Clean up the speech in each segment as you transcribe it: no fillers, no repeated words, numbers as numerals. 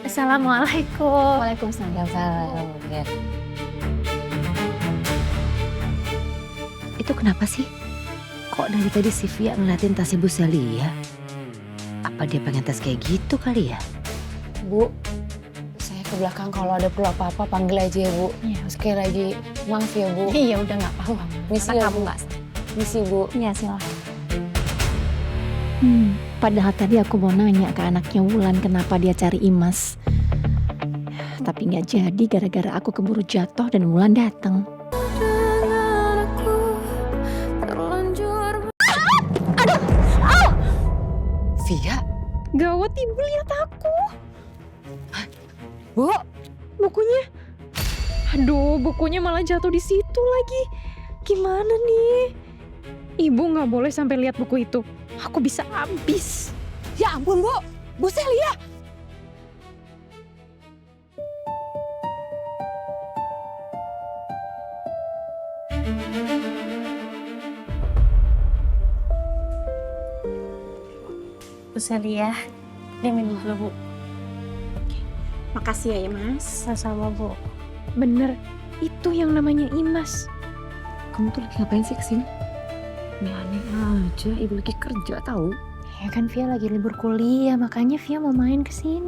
Assalamualaikum. Waalaikumsalam. Ya. Itu kenapa sih? Kok dari tadi si Via ngeliatin tas Ibu Celia? Apa dia pengen tes kayak gitu kali ya? Bu, saya ke belakang kalau ada perlu apa-apa panggil aja ya Bu. Iya. Sekali lagi maaf ya Bu. Iya udah nggak apa-apa. Misi Karena ya kamu Bu. nggak. Misi Bu. Iya silahkan. Padahal tadi aku mau nanya ke anaknya Wulan kenapa dia cari Imas. Tapi nggak jadi gara-gara aku keburu jatuh dan Wulan datang. Via? Gawat, Ibu lihat aku. Bu? Bukunya. Aduh, bukunya malah jatuh di situ lagi. Gimana nih? Ibu nggak boleh sampai lihat buku itu. Aku bisa habis. Ya ampun Bu, Bu Celia. Bu Celia, dia minum dulu Bu. Makasih ya Mas. Sama-sama Bu. Bener, itu yang namanya Imas. Kamu tuh lagi ngapain sih kesini? Ini aneh aja, Ibu lagi kerja tahu. Ya kan Via lagi libur kuliah, makanya Via mau main ke sini.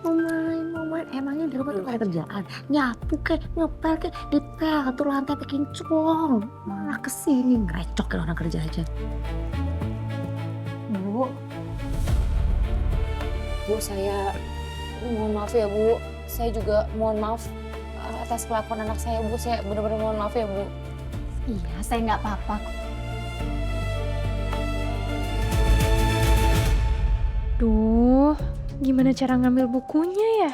Mau main. Emangnya di rumah tuh gak ada kerjaan? Nyapu kek, ngepel kek, dipel, atur lantai, packing cong. Malah kesini, ngerecok kayak orang kerja aja. Bu. Bu, saya mohon maaf ya Bu. Saya juga mohon maaf atas kelakuan anak saya Bu. Saya benar-benar mohon maaf ya Bu. Iya, saya nggak apa-apa kok. Duh, gimana cara ngambil bukunya ya?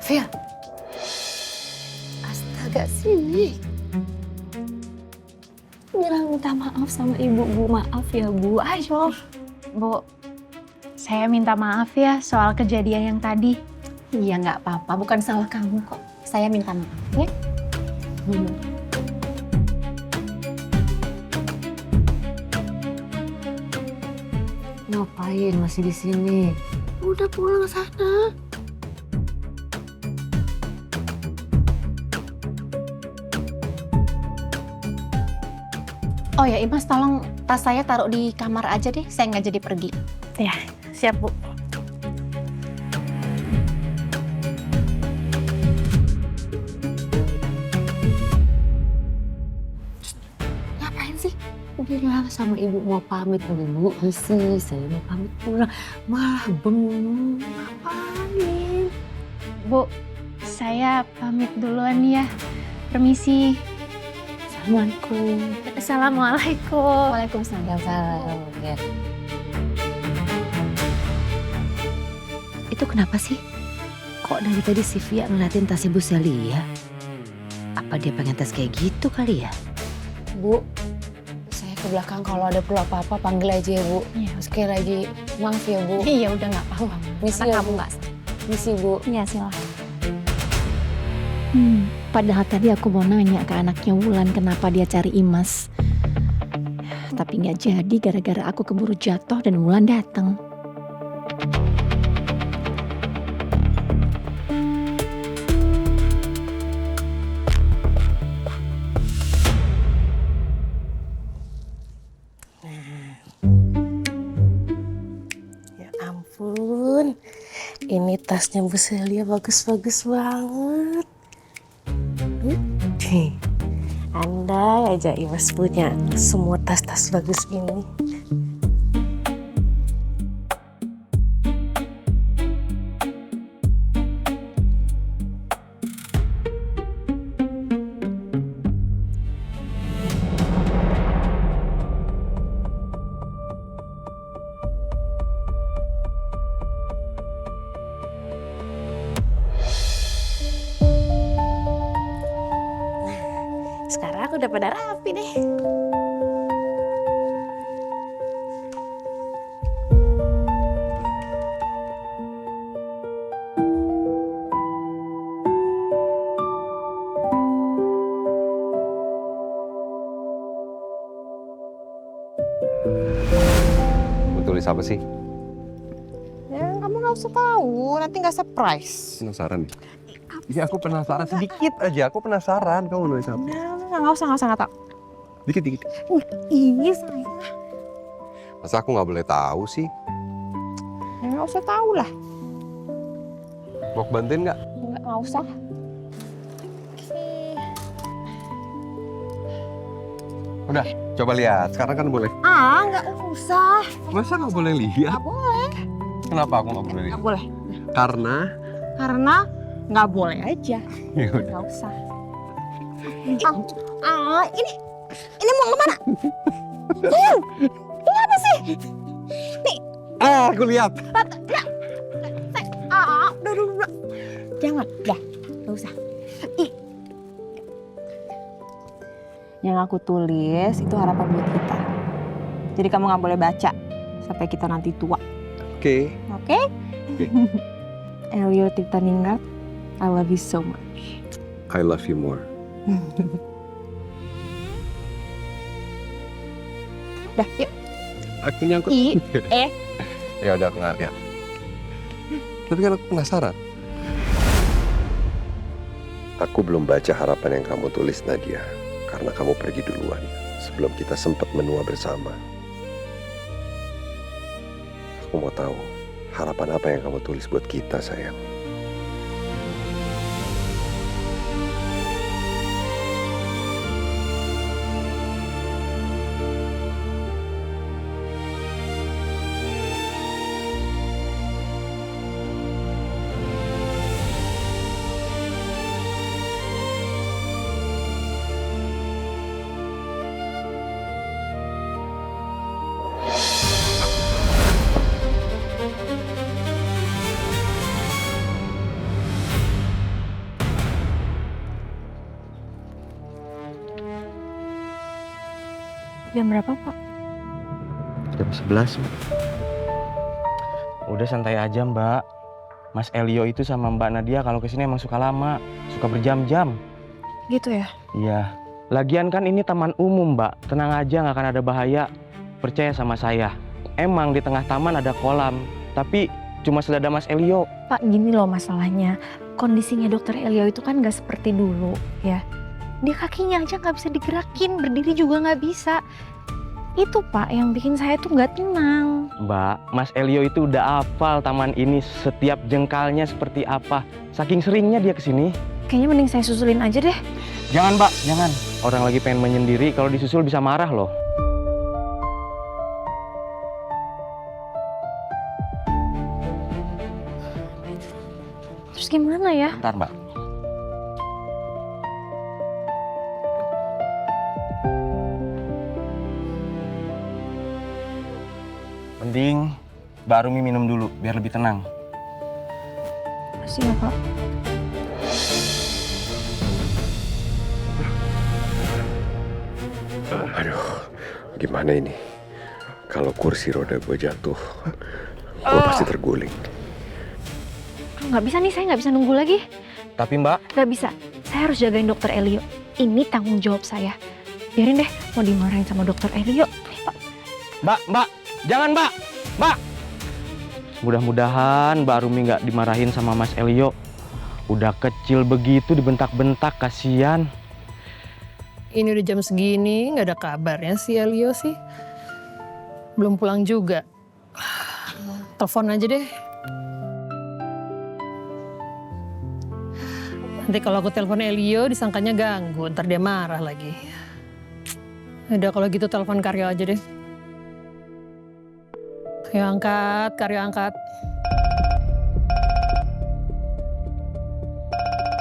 Via. Astaga sini. Bilang minta maaf sama ibu, Bu. Maaf ya Bu. Ayo. Bu, saya minta maaf ya soal kejadian yang tadi. Iya nggak apa-apa, bukan salah kamu kok. Saya minta maaf ya. Ngapain masih di sini? Udah pulang sana. Oh ya Imas, tolong tas saya taruh di kamar aja deh. Saya nggak jadi pergi. Ya, siap Bu. Ngapain sih? Bilang sama ibu mau pamit dulu. Sih, saya mau pamit pulang. Malah bengong. Ngapain? Bu, saya pamit duluan ya. Permisi. Assalamualaikum. Assalamualaikum. Waalaikumsalam. Ya. Itu kenapa sih? Kok dari tadi si Via ngeliatin tas Ibu Celia? Apa dia pengen tes kayak gitu kali ya? Bu, saya ke belakang kalau ada perlu apa-apa panggil aja ya Bu. Iya. Sekali lagi maaf ya Bu. Iya udah nggak apa-apa. Misi Karena ya kamu Bu. nggak. Misi Bu. Iya silahkan. Padahal tadi aku mau nanya ke anaknya Wulan kenapa dia cari Imas. Tapi nggak jadi gara-gara aku keburu jatuh dan Wulan datang. Ya ampun, ini tasnya Bu Celia bagus-bagus banget. Andai aja Imas punya semua tas-tas bagus ini. Sekarang aku udah pada rapi deh. tulis apa sih? Ya kamu nggak usah tahu, nanti nggak surprise. Penasaran nih? Iya aku penasaran sedikit aja, aku penasaran kamu nulis apa? Nggak usah nggak tahu. Dikit. Ini saya. Masa aku nggak boleh tahu sih? Ya nggak usah tahu lah. Mau aku bantuin nggak? Nggak usah. Udah, coba lihat. Sekarang kan boleh. Nggak usah. Masa nggak boleh lihat? Nggak boleh. Kenapa aku nggak boleh lihat? Nggak boleh. Karena nggak boleh aja. Yaudah. Nggak usah. Ini mau kemana? Ini apa sih? Aku lihat. Udah. Jangan, nggak usah. Yang aku tulis itu harapan buat kita. Jadi kamu nggak boleh baca sampai kita nanti tua. Oke. Oke? Elio Tirtaningrat, I love you so much. I love you more. Udah, yuk. Aku nyangkut. Ya udah aku nggak lihat. Tapi kan aku penasaran. Aku belum baca harapan yang kamu tulis, Nadia. Karena kamu pergi duluan sebelum kita sempat menua bersama. Aku mau tahu harapan apa yang kamu tulis buat kita, sayang. Jam berapa, Pak? Jam 11, Mbak. Udah santai aja, Mbak. Mas Elio itu sama Mbak Nadia kalau kesini emang suka lama, suka berjam-jam. Gitu ya? Iya. Lagian kan ini taman umum, Mbak. Tenang aja, nggak akan ada bahaya. Percaya sama saya. Emang di tengah taman ada kolam, tapi cuma selada Mas Elio. Pak, gini loh masalahnya. Kondisinya dokter Elio itu kan nggak seperti dulu, ya. Dia kakinya aja nggak bisa digerakin, berdiri juga nggak bisa. Itu Pak yang bikin saya tuh nggak tenang. Mbak, Mas Elio itu udah hafal taman ini setiap jengkalnya seperti apa. Saking seringnya dia kesini. Kayaknya mending saya susulin aja deh. Jangan, Mbak, jangan. Orang lagi pengen menyendiri, kalau disusul bisa marah loh. Terus gimana ya? Bentar, Mbak. Mending Mbak Rumi minum dulu, biar lebih tenang. Makasih ya, Pak. Aduh, gimana ini? Kalau kursi roda gue jatuh, gue pasti terguling. Nggak bisa nih, saya nggak bisa nunggu lagi. Tapi Mbak, Nggak bisa, saya harus jagain dokter Elio. Ini tanggung jawab saya. Biarin deh, mau dimarahin sama dokter Elio. Mbak, jangan Mbak. Mudah-mudahan Mbak Rumi nggak dimarahin sama Mas Elio. Udah kecil begitu dibentak-bentak, kasihan. Ini udah jam segini, nggak ada kabarnya si Elio sih. Belum pulang juga. Telepon aja deh. Nanti kalau aku telepon Elio disangkanya ganggu, ntar dia marah lagi. Udah kalau gitu telepon Karyo aja deh. Ayo angkat, Karyo angkat.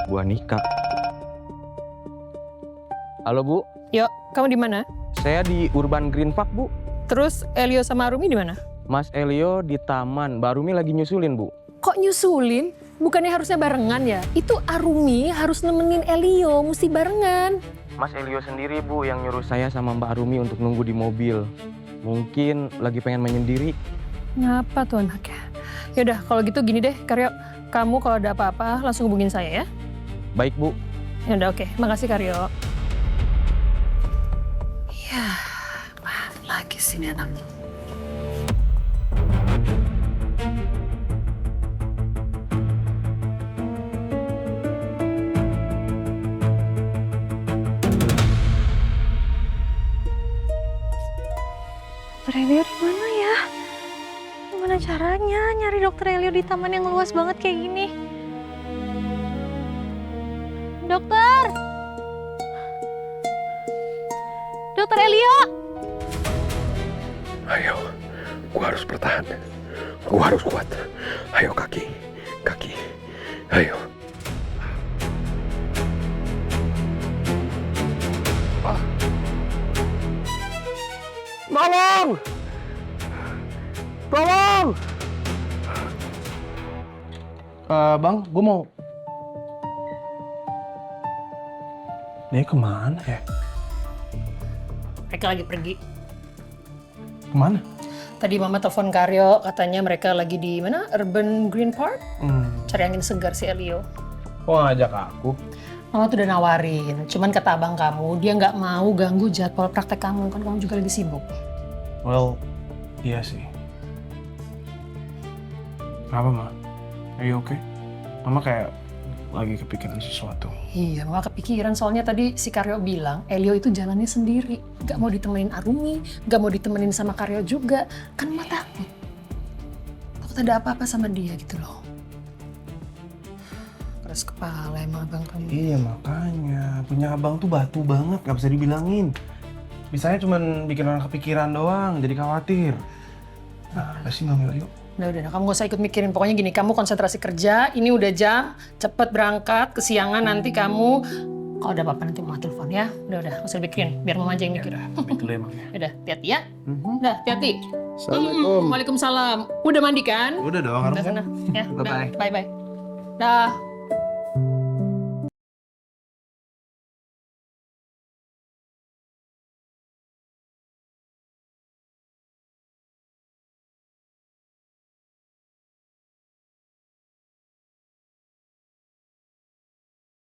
Bu Anika. Halo Bu, Yuk, kamu di mana? saya di Urban Green Park Bu. Terus Elio sama Arumi di mana? Mas Elio di taman, Mbak Rumi lagi nyusulin Bu. Kok nyusulin? Bukannya harusnya barengan ya? Itu Arumi harus nemenin Elio, mesti barengan. Mas Elio sendiri Bu yang nyuruh saya sama Mbak Rumi untuk nunggu di mobil. Mungkin lagi pengen menyendiri. Ngapa tuh anaknya? Yaudah kalau gitu gini deh Karyo, kamu kalau ada apa-apa langsung hubungin saya ya. Baik Bu. Yaudah oke, makasih Karyo. Ya, mana lagi sih ini anak. Elio di mana ya? Gimana caranya nyari dokter Elio di taman yang luas banget kayak gini? Dokter! Dokter Elio! Ayo, gua harus bertahan. Gua harus kuat. Ayo kaki. Ayo. Tolong! Tolong! Bang, gue mau... Dia kemana ya? Mereka lagi pergi. Kemana? Tadi Mama telepon Karyo, katanya mereka lagi di mana? Urban Green Park? Cari angin segar si Elio. Kok ngajak aku? Mama tuh udah nawarin, cuman kata abang kamu, dia nggak mau ganggu jadwal praktek kamu, kan kamu juga lagi sibuk. Well, iya sih. Kenapa, Ma? Are you okay? Mama kayak lagi kepikiran sesuatu. Iya, Mama kepikiran soalnya tadi si Karyo bilang, Elio itu jalannya sendiri. Nggak mau ditemenin Arumi, nggak mau ditemenin sama Karyo juga. Kan Mama takut. Takut ada apa-apa sama dia gitu loh. Keras kepala emang abang kamu. Iya, makanya. Punya abang tuh batu banget, nggak bisa dibilangin. Bisanya cuman bikin orang kepikiran doang, jadi khawatir. Nah, apa sih Mama Elio? Udah, kamu gak usah ikut mikirin. Pokoknya gini, kamu konsentrasi kerja, ini udah jam, cepet berangkat, kesiangan nanti kamu, kalau ada apa-apa nanti Mama telepon ya. Udah, gak usah dipikirin, biar Mama aja yang mikir. Ambil dulu emang ya. Udah, hati-hati ya. Udah, hati-hati. Assalamualaikum. Waalaikumsalam. Udah mandi kan? Udah dong, Udah harus sana. Ya, Bye-bye. Bye-bye. Dah.